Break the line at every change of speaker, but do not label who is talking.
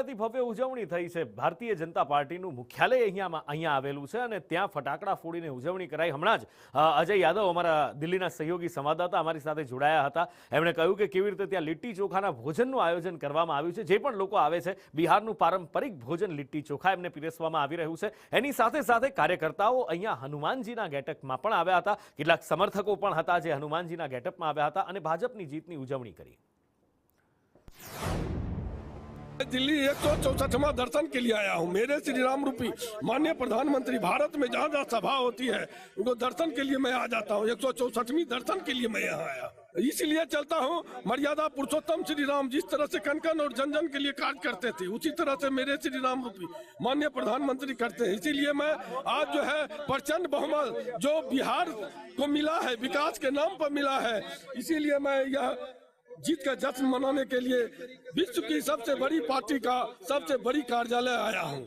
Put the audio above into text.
ભવ્યાતિ ભવ્ય ઉજવણી થઈ છે। ભારતીય જનતા પાર્ટીનું મુખ્યાલય અહીંયા આવેલું છે અને ત્યાં ફટાકડા ફોડીને ઉજવણી કરાઈ। હમણાં જ અજય યાદવ અમારા દિલ્હીના સહયોગી સંવાદદાતા અમારી સાથે જોડાયા હતા। એમણે કહ્યું કે કેવી રીતે ત્યાં લીટ્ટી ચોખાના ભોજનનું આયોજન કરવામાં આવ્યું છે। જે પણ લોકો આવે છે બિહારનું પારંપરિક ભોજન લીટ્ટી ચોખા એમને પીરસવામાં આવી રહ્યું છે। એની સાથે સાથે કાર્યકર્તાઓ અહીંયા હનુમાનજીના ગેટઅપમાં પણ આવ્યા હતા। કેટલાક સમર્થકો પણ હતા જે હનુમાનજીના ગેટઅપમાં આવ્યા હતા અને ભાજપની જીતની ઉજવણી કરી।
दिल्ली 164वां दर्शन के लिए आया हूँ। मेरे श्री राम रूपी माननीय प्रधानमंत्री भारत में जहाँ जहाँ सभा होती है उनको दर्शन के लिए मैं आ जाता हूँ। 164वीं दर्शन के लिए मैं यहाँ आया, इसलिए चलता हूँ। मर्यादा पुरुषोत्तम श्री राम जिस तरह से कण कण और जन जन के लिए कार्य करते थे उसी तरह से मेरे श्री राम रूपी माननीय प्रधानमंत्री करते हैं। इसीलिए मैं आज जो है प्रचंड बहुमत जो बिहार को मिला है, विकास के नाम पर मिला है, इसीलिए मैं यह जीत का जश्न मनाने के लिए विश्व की सबसे बड़ी पार्टी का सबसे बड़ी कार्यालय आया हूँ।